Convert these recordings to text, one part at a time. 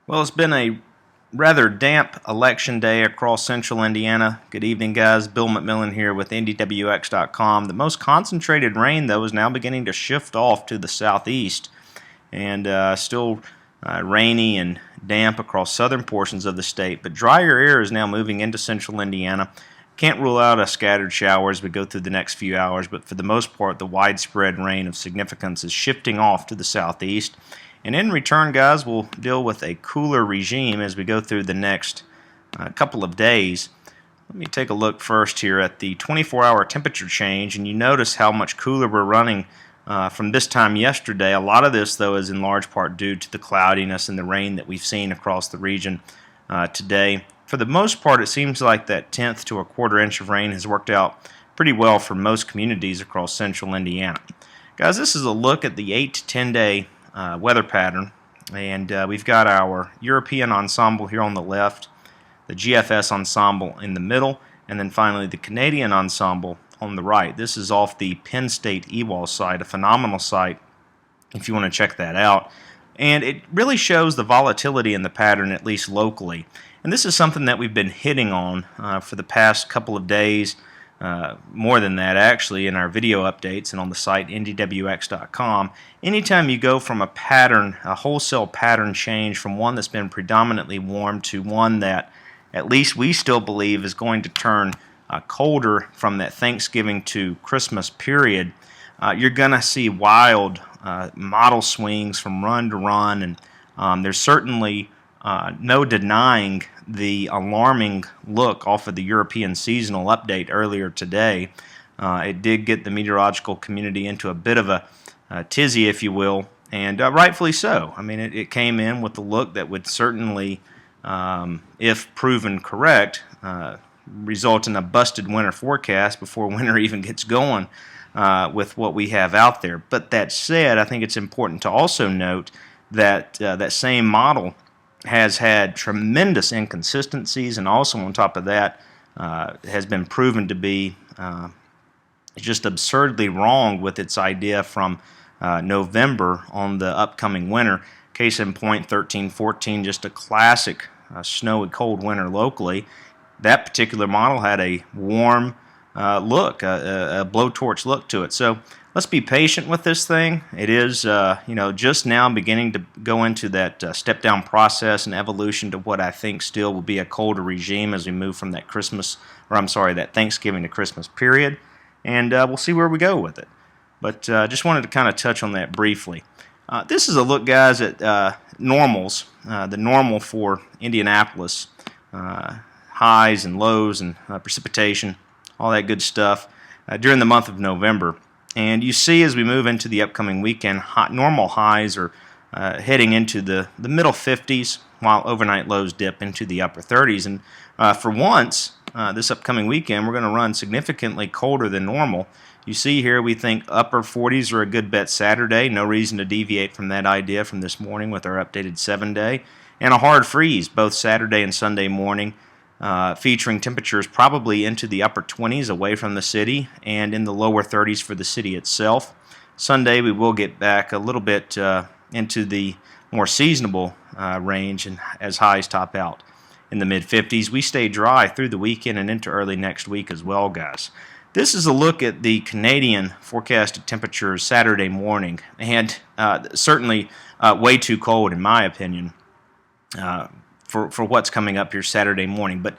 Well, it's been a rather damp election day across central Indiana. Good evening, guys. Bill McMillan here with IndyWX.com. The most concentrated rain, though, is now beginning to shift off to the southeast, and still rainy and damp across southern portions of the state, but drier air is now moving into central Indiana. Can't rule out a scattered shower as we go through the next few hours, but for the most part, the widespread rain of significance is shifting off to the southeast. And in return, guys, we'll deal with a cooler regime as we go through the next couple of days. Let me take a look first here at the 24-hour temperature change, and you notice how much cooler we're running from this time yesterday. A lot of this, though, is in large part due to the cloudiness and the rain that we've seen across the region today. For the most part, it seems like that tenth to a quarter inch of rain has worked out pretty well for most communities across central Indiana. Guys, this is a look at the 8 to 10 day weather pattern, and we've got our European ensemble here on the left, the GFS ensemble in the middle, and then finally the Canadian ensemble on the right. This is off the Penn State EWAL site, a phenomenal site if you want to check that out. And it really shows the volatility in the pattern, at least locally. And this is something that we've been hitting on for the past couple of days, more than that actually, in our video updates and on the site IndyWX.com. Anytime you go from a pattern, a wholesale pattern change from one that's been predominantly warm to one that at least we still believe is going to turn colder from that Thanksgiving to Christmas period, you're going to see wild model swings from run to run, and there's certainly no denying the alarming look off of the European seasonal update earlier today. It did get the meteorological community into a bit of a tizzy, if you will, and rightfully so. I mean, it came in with the look that would certainly, if proven correct, result in a busted winter forecast before winter even gets going with what we have out there. But that said, I think it's important to also note that that same model has had tremendous inconsistencies, and also on top of that has been proven to be just absurdly wrong with its idea from November on the upcoming winter. Case in point, 13-14, just a classic snowy cold winter locally. That particular model had a warm look, a blowtorch look to it. So let's be patient with this thing. It is, just now beginning to go into that step-down process and evolution to what I think still will be a colder regime as we move from that that Thanksgiving to Christmas period. And we'll see where we go with it. But just wanted to kind of touch on that briefly. This is a look, guys, at normals, the normal for Indianapolis, highs and lows and precipitation, all that good stuff during the month of November. And you see as we move into the upcoming weekend, normal highs are heading into the middle 50s, while overnight lows dip into the upper 30s. And for once, this upcoming weekend, we're going to run significantly colder than normal. You see here, we think upper 40s are a good bet Saturday. No reason to deviate from that idea from this morning with our updated 7-day. And a hard freeze both Saturday and Sunday morning, featuring temperatures probably into the upper 20s away from the city and in the lower 30s for the city itself. Sunday we will get back a little bit into the more seasonable range, and as highs top out in the mid-50s. We stay dry through the weekend and into early next week as well, guys. This is a look at the Canadian forecasted temperatures Saturday morning, and certainly way too cold in my opinion for what's coming up here Saturday morning. But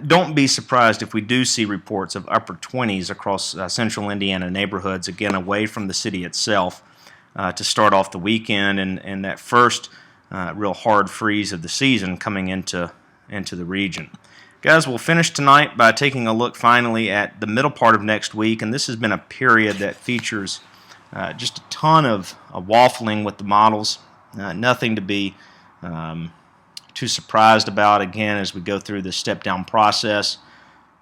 don't be surprised if we do see reports of upper 20s across central Indiana neighborhoods, again away from the city itself, to start off the weekend, and that first real hard freeze of the season coming into the region. Guys, we'll finish tonight by taking a look finally at the middle part of next week, and this has been a period that features just a ton of waffling with the models. Nothing to be too surprised about, again, as we go through this step-down process.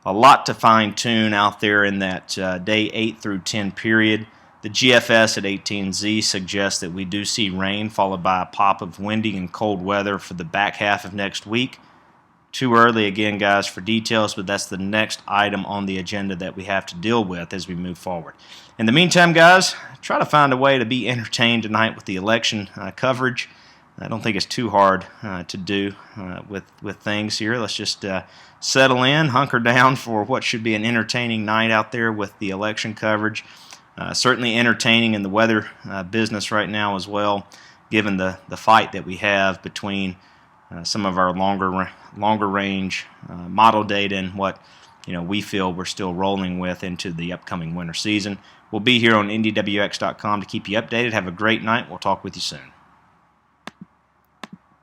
A lot to fine-tune out there in that day 8 through 10 period. The GFS at 18Z suggests that we do see rain followed by a pop of windy and cold weather for the back half of next week. Too early again, guys, for details, but that's the next item on the agenda that we have to deal with as we move forward. In the meantime, guys, try to find a way to be entertained tonight with the election coverage. I don't think it's too hard to do with things here. Let's just settle in, hunker down for what should be an entertaining night out there with the election coverage. Certainly entertaining in the weather business right now as well, given the fight that we have between some of our longer range model data and what we feel we're still rolling with into the upcoming winter season. We'll be here on ndwx.com to keep you updated. Have a great night. We'll talk with you soon.